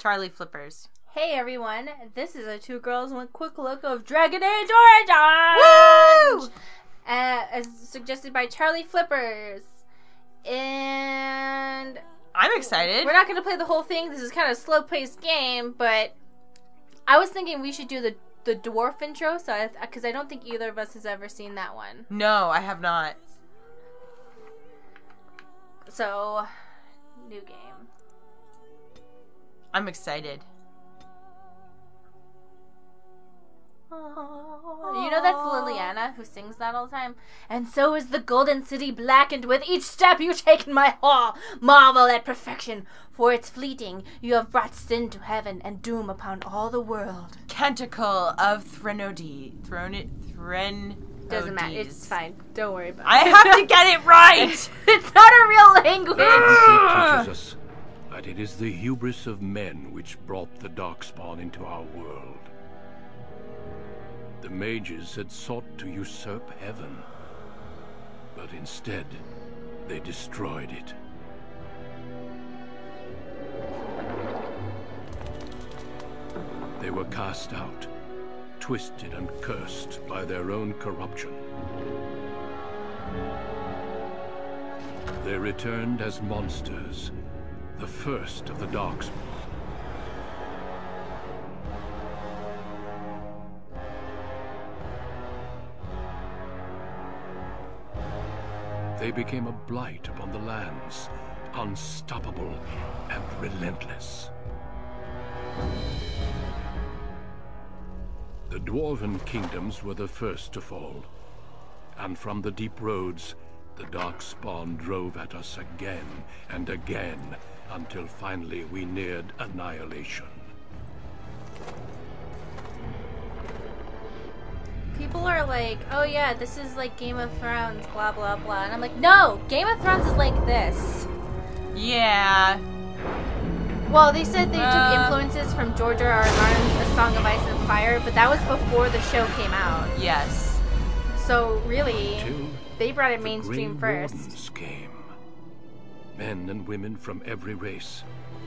Charlie Flippers. Hey everyone, this is a Two Girls One Quick Look of Dragon Age Origins! Woo! As suggested by Charlie Flippers. And I'm excited. we're not going to play the whole thing. This is kind of a slow-paced game, but I was thinking we should do the Dwarf intro, so because I don't think either of us has ever seen that one. No, I have not. So, new game. I'm excited. You know that's Liliana who sings that all the time? And so is the Golden City blackened with each step you take in my hall. Marvel at perfection, for it's fleeting. You have brought sin to heaven and doom upon all the world. Canticle of Threnody. Doesn't matter, it's fine. Don't worry about it. I have to get it right! It's not a real language! It teaches us that it is the hubris of men which brought the Darkspawn into our world. The mages had sought to usurp heaven, but instead, they destroyed it. They were cast out, twisted and cursed by their own corruption. They returned as monsters, the first of the Darkspawn. They became a blight upon the lands, unstoppable and relentless. The Dwarven kingdoms were the first to fall, and from the deep roads, the Darkspawn drove at us again and again, until finally we neared annihilation. People are like, oh yeah, this is like Game of Thrones, blah blah blah. And I'm like, no, Game of Thrones is like this. Yeah. Well, they said they took influences from George R. R. Martin's A Song of Ice and Fire, but that was before the show came out. Yes. So really, Till they brought it the mainstream Grey first. Wardens came. Men and women from every race,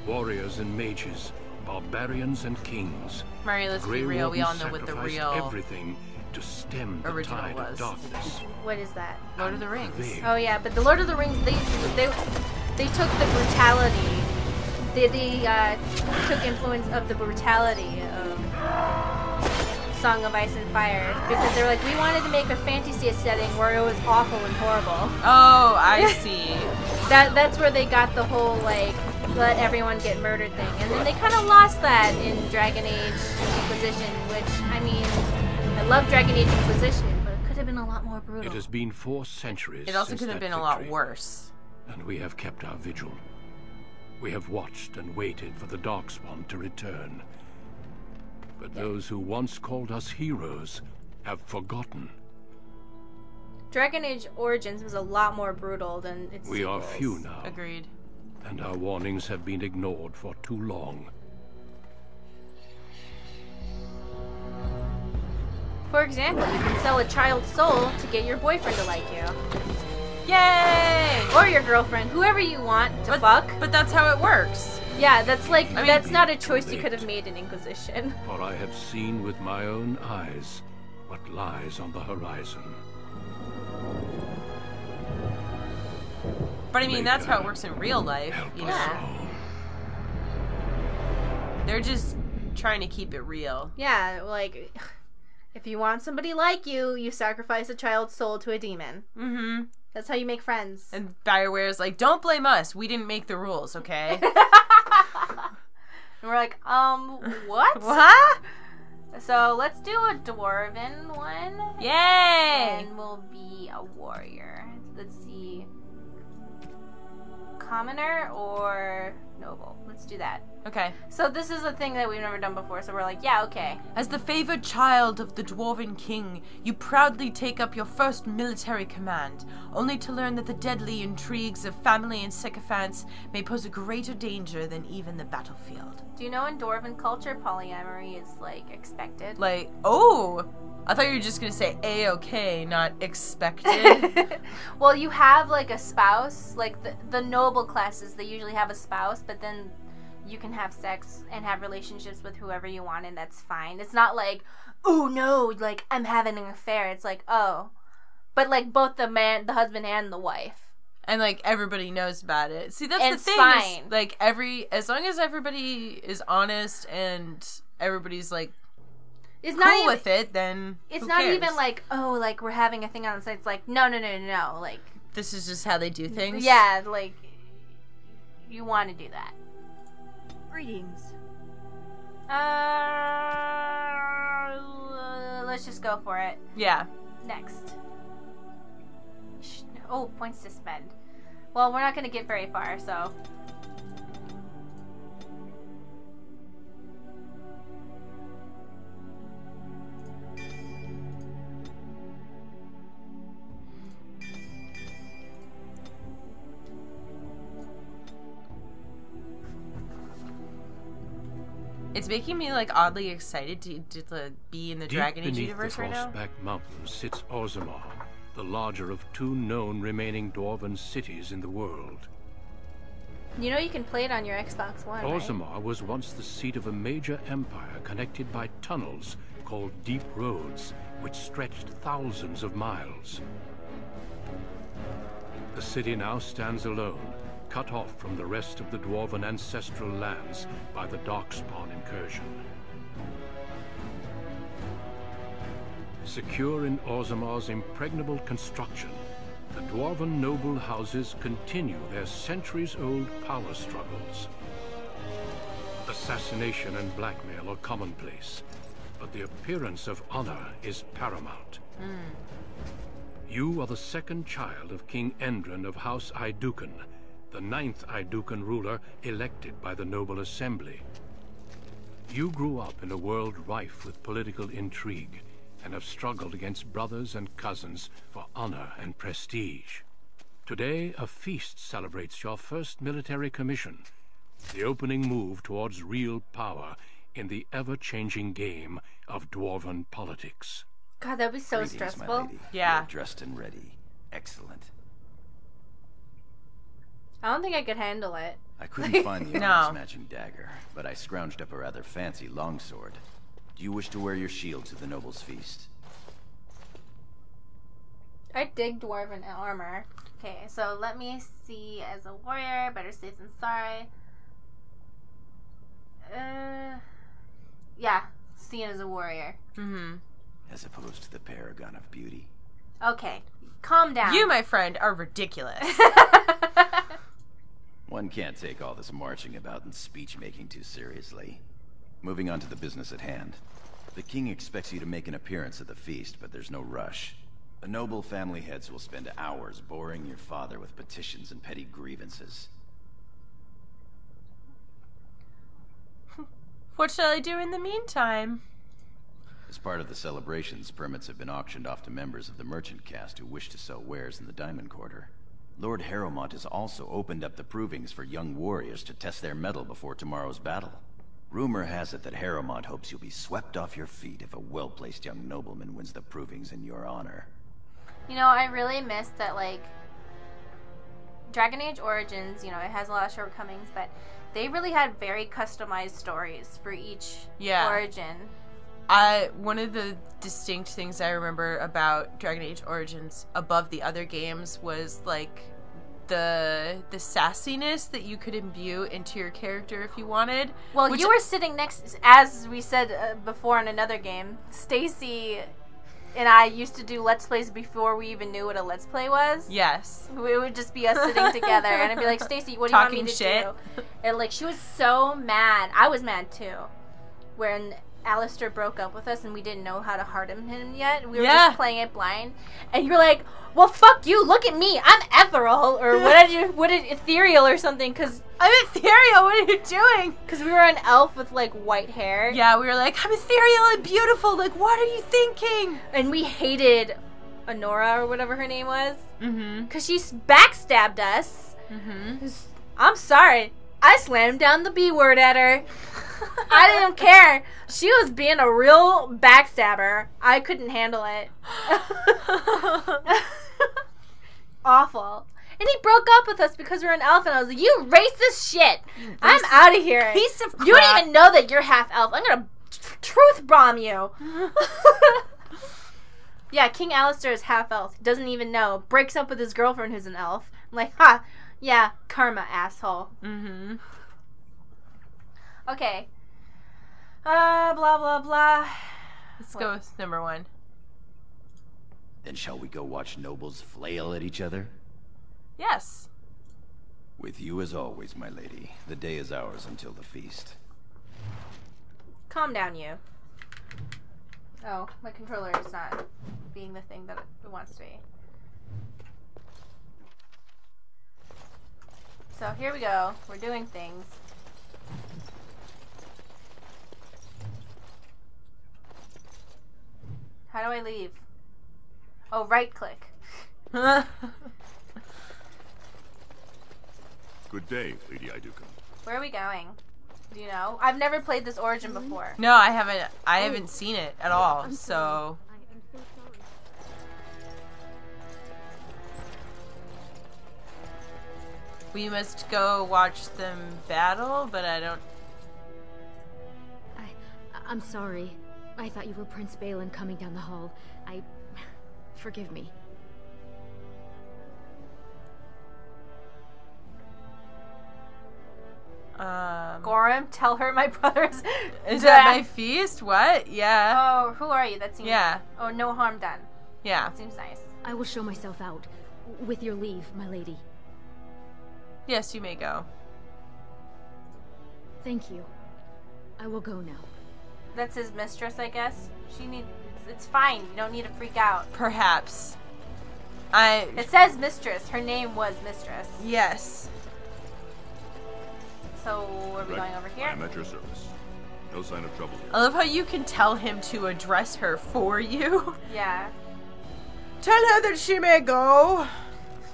warriors and mages, barbarians and kings. Murray, let's be Grey real. We all Wardens know what the sacrificed real everything to stem the original tide was. of darkness. What is that? Lord of the Rings. Prevailed. Oh yeah, but the Lord of the Rings, they took the brutality. They took influence of the brutality of Song of Ice and Fire because they were like, we wanted to make a fantasy setting where it was awful and horrible. Oh, I see. That's where they got the whole like let everyone get murdered thing, and then they kind of lost that in Dragon Age Inquisition, which I mean, I love Dragon Age Inquisition, but it could have been a lot more brutal. It has been 4 centuries. It also since could have that been a lot victory, worse. and we have kept our vigil. We have watched and waited for the Darkspawn to return. But those who once called us heroes have forgotten. Dragon Age Origins was a lot more brutal than its We are sequels. few now, Agreed. and our warnings have been ignored for too long. For example, you can sell a child's soul to get your boyfriend to like you. Yay! Or your girlfriend, whoever you want to fuck. But that's how it works. Yeah, that's like, I mean, that's not a choice you late. could have made in Inquisition. For I have seen with my own eyes what lies on the horizon. But I mean, that's how it Maker, works in real life. help You us know, Yeah. all. they're just trying to keep it real. Yeah, like, if you want somebody like you, you sacrifice a child's soul to a demon. Mm-hmm. That's how you make friends. And Bioware's like, don't blame us. We didn't make the rules, okay? And we're like, what? What? So let's do a dwarven one. Yay! And we'll be a warrior. Let's see. Commoner or noble? Let's do that. Okay. So this is a thing that we've never done before, so we're like, yeah, okay. As the favored child of the Dwarven King, you proudly take up your first military command, only to learn that the deadly intrigues of family and sycophants may pose a greater danger than even the battlefield. Do you know in Dwarven culture, polyamory is, like, expected? Like, oh! I thought you were just gonna say A-okay, not expected. Well, you have, like, a spouse. Like, the noble classes, they usually have a spouse, but then you can have sex and have relationships with whoever you want, and that's fine. It's not like, oh no, like I'm having an affair. It's like, oh, but like both the husband and the wife. And, like, everybody knows about it. See, that's and the thing. Fine. Is, like, as long as everybody is honest and everybody's, like, it's cool not even, with it, then it's who not cares? even like, oh, like, we're having a thing on the site. It's like, no. Like, this is just how they do things? Yeah, like, you want to do that. Greetings. Let's just go for it. Yeah. Next. Oh, points to spend. Well, we're not going to get very far, so... It's making me, like, oddly excited to be in the Dragon Age universe right now. Deep beneath the Frostback Mountains sits Orzammar, the larger of 2 known remaining dwarven cities in the world. You know you can play it on your Xbox One, right? Orzammar was once the seat of a major empire connected by tunnels called Deep Roads, which stretched thousands of miles. The city now stands alone, cut off from the rest of the dwarven ancestral lands by the Darkspawn incursion. Secure in Orzammar's impregnable construction, the dwarven noble houses continue their centuries-old power struggles. Assassination and blackmail are commonplace, but the appearance of honor is paramount. You are the 2nd child of King Endrin of House Aidukan, the 9th Aidukan ruler elected by the Noble Assembly. You grew up in a world rife with political intrigue, and have struggled against brothers and cousins for honor and prestige. Today, a feast celebrates your first military commission, the opening move towards real power in the ever-changing game of dwarven politics. God, that'd be so Greetings, stressful. my lady. Yeah. You're dressed and ready. Excellent. I don't think I could handle it. I couldn't find the No. armor's matching dagger, but I scrounged up a rather fancy longsword. Do you wish to wear your shield to the noble's feast? I dig dwarven armor. Okay, so let me see. As a warrior, better safe than sorry. Yeah, seen as a warrior. As opposed to the paragon of beauty. Okay, calm down. You, my friend, are ridiculous. One can't take all this marching about and speech-making too seriously. Moving on to the business at hand. The king expects you to make an appearance at the feast, but there's no rush. The noble family heads will spend hours boring your father with petitions and petty grievances. What shall I do in the meantime? As part of the celebrations, permits have been auctioned off to members of the merchant caste who wish to sell wares in the Diamond Quarter. Lord Harrowmont has also opened up the provings for young warriors to test their mettle before tomorrow's battle. Rumor has it that Harrowmont hopes you'll be swept off your feet if a well-placed young nobleman wins the provings in your honor. You know, I really miss that, like, Dragon Age Origins, you know, it has a lot of shortcomings, but they really had very customized stories for each origin. One of the distinct things I remember about Dragon Age Origins above the other games was, like, the sassiness that you could imbue into your character if you wanted. Well, you were sitting next, as we said before in another game, Stacy and I used to do Let's Plays before we even knew what a Let's Play was. Yes. It would just be us sitting together, and I'd be like, Stacy, what do you want me to do? And, like, she was so mad. I was mad, too. When Alistair broke up with us and we didn't know how to harden him yet. We were just playing it blind. And you're like, well, fuck you, look at me, I'm ethereal, or what did ethereal or something, because I'm ethereal, what are you doing? Because we were an elf with, like, white hair. Yeah, we were like, I'm ethereal and beautiful, like, what are you thinking? And we hated Honora, or whatever her name was. Mm-hmm. Because she backstabbed us. Mm-hmm. I'm sorry, I slammed down the B word at her. I didn't care. She was being a real backstabber. I couldn't handle it. Awful. And he broke up with us because we're an elf, and I was like, you racist shit! I'm out of here! Piece of crap. You don't even know that you're half elf. I'm gonna truth bomb you! Yeah, King Alistair is half elf. Doesn't even know. Breaks up with his girlfriend who's an elf. I'm like, ha! Yeah, karma, asshole. Mm-hmm. Okay. Blah, blah, blah. Let's go with number 1. Then shall we go watch nobles flail at each other? Yes. With you as always, my lady. The day is ours until the feast. Calm down, you. Oh, my controller is not being the thing that it wants to be. So here we go. We're doing things. How do I leave? Oh, right click. Good day, Lady Iduka. Where are we going? Do you know? I've never played this Origin before. No, I haven't seen it at all. So I'm so sorry. we must go watch them battle, but I don't. I'm sorry. I thought you were Prince Balin coming down the hall. Forgive me. Gorham, tell her my brother's... Is that my feast? What? Yeah. Oh, who are you? That seems... Yeah. Oh, no harm done. Yeah. That seems nice. I will show myself out. With your leave, my lady. Yes, you may go. Thank you. I will go now. That's his mistress, I guess. She needs... It's fine. You don't need to freak out. Perhaps. It says mistress. Her name was mistress. Yes. So, are we going over here? I'm at your service. No sign of trouble here. I love how you can tell him to address her for you. Yeah. Tell her that she may go.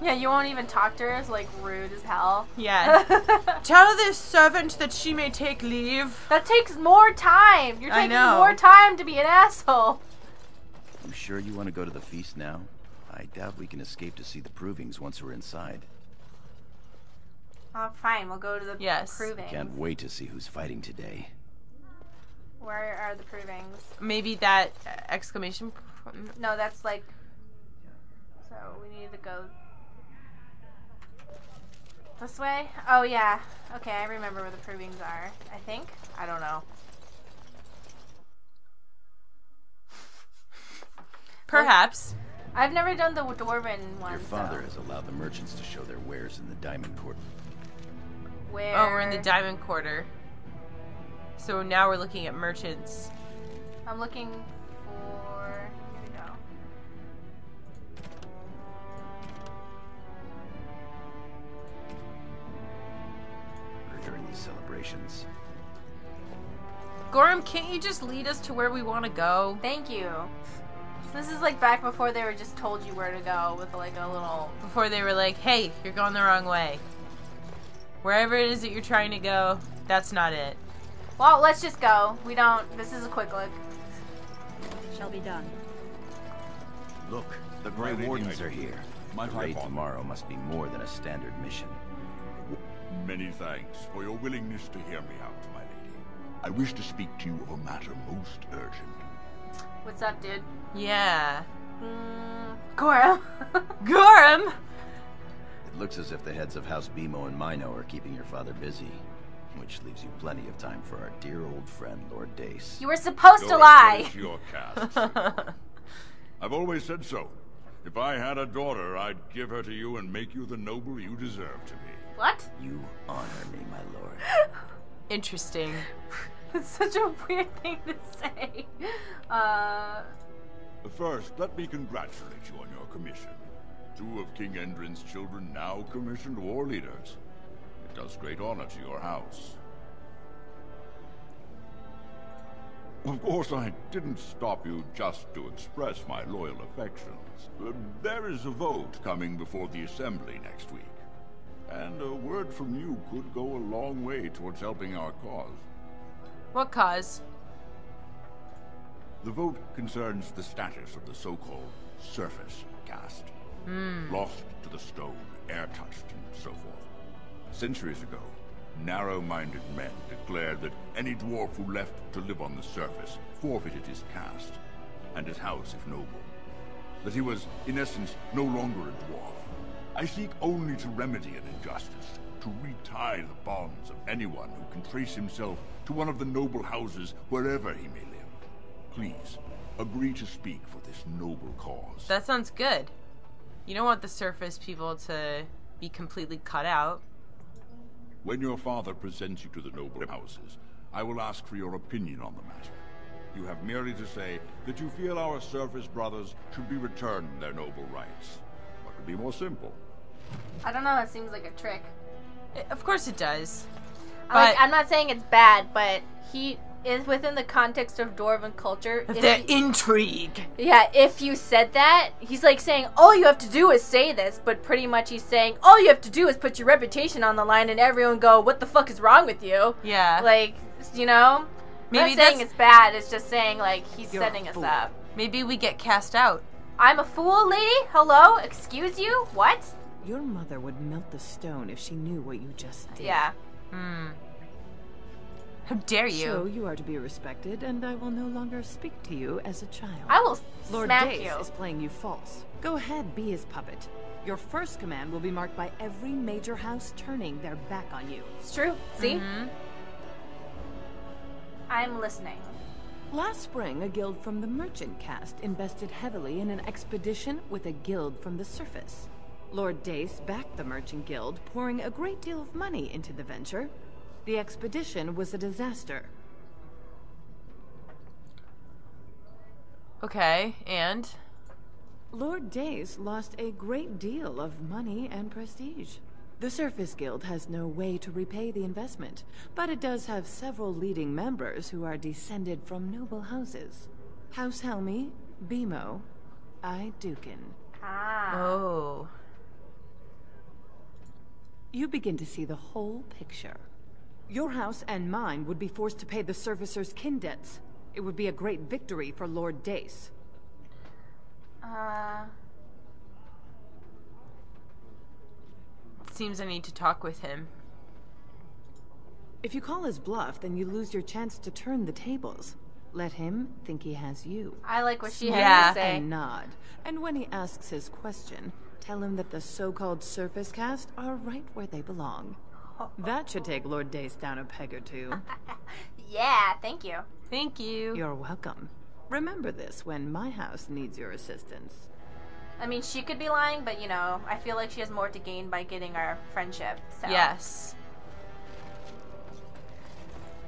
Yeah, you won't even talk to her. It's like rude as hell. Yeah. Tell this servant that she may take leave. That takes more time. You're I taking know. more time to be an asshole. You sure you want to go to the feast now? I doubt we can escape to see the provings once we're inside. Oh, fine. We'll go to the provings. Can't wait to see who's fighting today. Where are the provings? Maybe that exclamation. No, that's like... So, we need to go... This way? Oh, yeah. Okay, I remember where the provings are. I think? I don't know. Perhaps. I've never done the Dwarven one. Your father has allowed the merchants to show their wares in the Diamond Court. Where? Oh, we're in the Diamond Quarter. So now we're looking at merchants. I'm looking for... Here we go. During these celebrations. Gorham, can't you just lead us to where we want to go? Thank you. This is like back before they were just told you where to go with like a little... Before they were like, hey, you're going the wrong way. Wherever it is that you're trying to go, that's not it. Well, let's just go. We don't... This is a quick look. Shall be done. Look, the Grey My lady, Wardens are here. My The raid father. tomorrow must be more than a standard mission. Many thanks for your willingness to hear me out, my lady. I wish to speak to you of a matter most urgent. What's up, dude? Yeah. Gorham. Gorham! It looks as if the heads of House Bimo and Mino are keeping your father busy, which leaves you plenty of time for our dear old friend, Lord Dace. You were supposed to Your lie. choice, your cast, sir. I've always said so. If I had a daughter, I'd give her to you and make you the noble you deserve to be. What? You honor me, my lord. Interesting. It's such a weird thing to say. First, let me congratulate you on your commission. 2 of King Endrin's children now commissioned war leaders. It does great honor to your house. Of course, I didn't stop you just to express my loyal affections. There is a vote coming before the Assembly next week. And a word from you could go a long way towards helping our cause. What cause? The vote concerns the status of the so-called surface caste. lost to the stone, air-touched, and so forth. Centuries ago, narrow-minded men declared that any dwarf who left to live on the surface forfeited his caste, and his house if noble. That he was, in essence, no longer a dwarf. I seek only to remedy an injustice, to retie the bonds of anyone who can trace himself to one of the noble houses wherever he may live. Please, agree to speak for this noble cause. That sounds good. You don't want the surface people to be completely cut out. When your father presents you to the noble houses, I will ask for your opinion on the matter. You have merely to say that you feel our surface brothers should be returned their noble rights. What could be more simple? I don't know, it seems like a trick. Of course it does. Like, I'm not saying it's bad, but he is within the context of Dwarven culture. If their intrigue. Yeah, if you said that, he's like saying, all you have to do is say this, but pretty much he's saying, all you have to do is put your reputation on the line and everyone go, what the fuck is wrong with you? Yeah. Like, you know? Maybe I'm not saying it's bad, it's just saying, like, he's setting us up. Maybe we get cast out. I'm a fool, lady? Hello? Excuse you? What? Your mother would melt the stone if she knew what you just did. Yeah. How dare you? So you are to be respected, and I will no longer speak to you as a child. I will Lord smack Dace you. is playing you false. Go ahead, be his puppet. Your first command will be marked by every major house turning their back on you. It's true. See? I'm listening. Last spring, a guild from the merchant caste invested heavily in an expedition with a guild from the surface. Lord Dace backed the merchant guild, pouring a great deal of money into the venture. The expedition was a disaster. Okay, and? Lord Dace lost a great deal of money and prestige. The Surface Guild has no way to repay the investment, but it does have several leading members who are descended from noble houses. House Helmi, Bimo, Dukin. Ah. Oh. You begin to see the whole picture. Your house and mine would be forced to pay the Surfacer's kin debts. It would be a great victory for Lord Dace. Seems I need to talk with him. If you call his bluff, then you lose your chance to turn the tables. Let him think he has you. I like what she Yeah. has to say. And nod. And when he asks his question, tell him that the so-called surface caste are right where they belong. That should take Lord Dace down a peg or two. Yeah, thank you. Thank you. You're welcome. Remember this when my house needs your assistance. I mean, she could be lying, but, you know, I feel like she has more to gain by getting our friendship. So. Yes.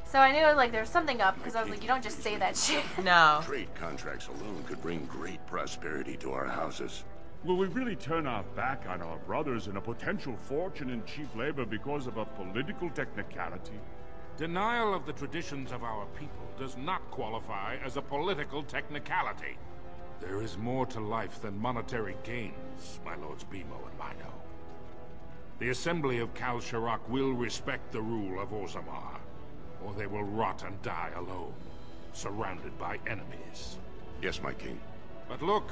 So I knew, like, there was something up, because I was like, you don't just say that shit. No. Trade contracts alone could bring great prosperity to our houses. Will we really turn our back on our brothers and a potential fortune in cheap labor because of a political technicality? Denial of the traditions of our people does not qualify as a political technicality. There is more to life than monetary gains, my lords Bimo and Mino. The Assembly of Kal Shirak will respect the rule of Orzammar, or they will rot and die alone, surrounded by enemies. Yes, my king. But look,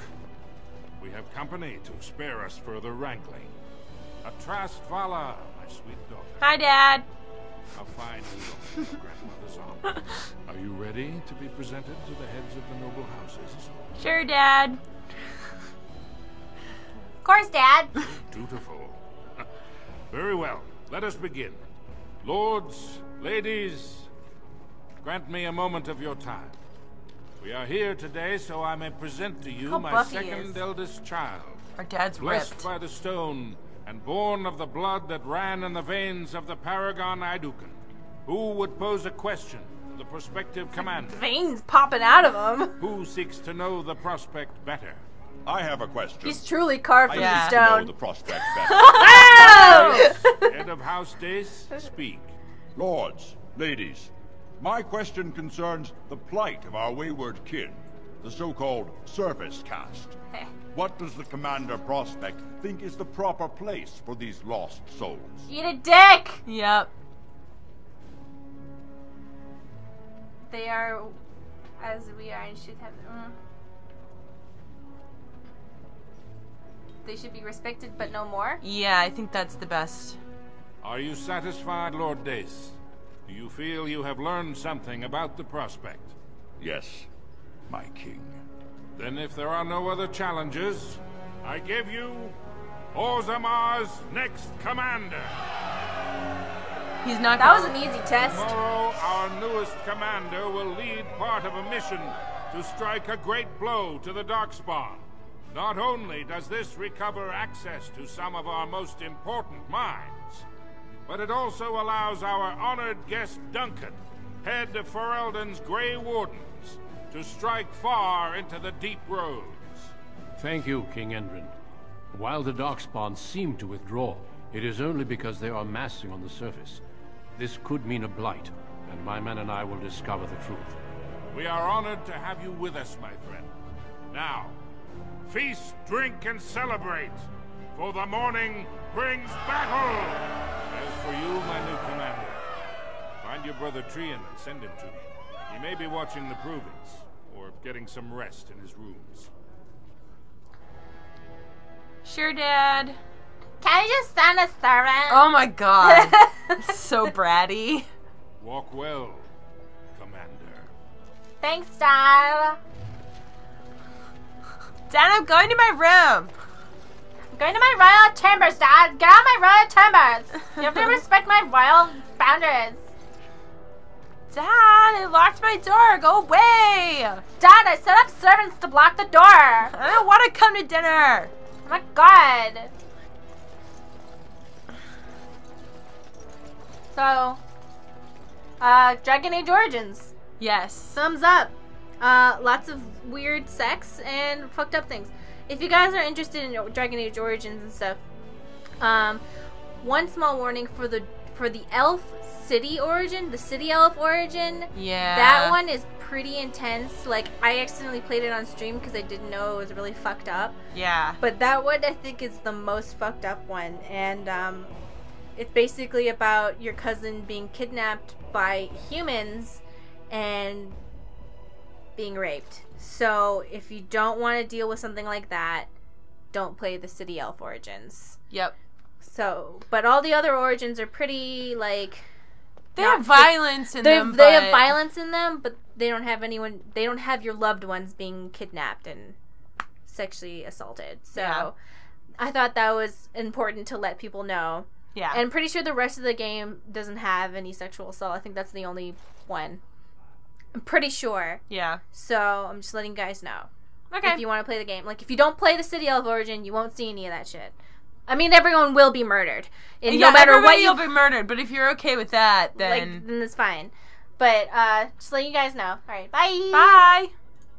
we have company to spare us further wrangling. A Trast Vala, my sweet daughter. Hi, Dad. A fine meal from grandmother's arm. Are you ready to be presented to the heads of the noble houses? Sure, Dad. Of course, Dad. Dutiful. Very well. Let us begin. Lords, ladies, grant me a moment of your time. We are here today so I may present to you How my Buffy second is. eldest child. Our dad's Blessed ripped. by the stone, and born of the blood that ran in the veins of the paragon Idukan. Who would pose a question to the prospective commander? Veins popping out of him. Who seeks to know the prospect better? I have a question. He's truly carved from Yeah. the know stone. the prospect better. Oh! Head of House Dace, speak. Lords, ladies, my question concerns the plight of our wayward kin, the so-called surface caste. What does the Commander Prospect think is the proper place for these lost souls? Eat a dick! Yep. They are as we are and should have. they should be respected but no more. Yeah, I think that's the best. Are you satisfied, Lord Dace? Do you feel you have learned something about the prospect? Yes, my king. Then if there are no other challenges, I give you Orzamar's next commander. He's not That was an easy test. Tomorrow, our newest commander will lead part of a mission to strike a great blow to the Darkspawn. Not only does this recover access to some of our most important mines, but it also allows our honored guest Duncan, head of Ferelden's Grey Wardens, to strike far into the deep roads. Thank you, King Endrin. While the Darkspawn seem to withdraw, it is only because they are massing on the surface. This could mean a blight, and my men and I will discover the truth. We are honored to have you with us, my friend. Now, feast, drink, and celebrate, for the morning brings battle! As for you, my new commander, find your brother Trian and send him to me. He may be watching the provings, or getting some rest in his rooms. Sure, Dad. Can you just send a servant? Oh my god. So bratty. Walk well, Commander. Thanks, Dad. Dad, I'm going to my room. I'm going to my royal chambers, Dad. Get out of my royal chambers. You have to respect my royal boundaries. Dad, I locked my door. Go away. Dad, I set up servants to block the door. I don't want to come to dinner. Oh my god. So, Dragon Age Origins. Yes. Thumbs up. Lots of weird sex and fucked up things. If you guys are interested in Dragon Age Origins and stuff, one small warning for the elf city origin, the city elf origin. Yeah. That one is pretty intense. Like, I accidentally played it on stream because I didn't know it was really fucked up. Yeah. But that one, I think, is the most fucked up one. And, it's basically about your cousin being kidnapped by humans and being raped. So if you don't want to deal with something like that, don't play the City Elf Origins. Yep. So, but all the other origins are pretty, like... They have violence in them, They have violence in them, but they don't have your loved ones being kidnapped and sexually assaulted. So, yeah. I thought that was important to let people know. Yeah. And I'm pretty sure the rest of the game doesn't have any sexual assault. I think that's the only one. I'm pretty sure. Yeah. So, I'm just letting you guys know. Okay. If you want to play the game. Like, if you don't play the City Elf Origin, you won't see any of that shit. I mean, everyone will be murdered. And yeah, no matter what you'll be murdered, but if you're okay with that, then... then it's fine. But, just letting you guys know. Alright, bye! Bye!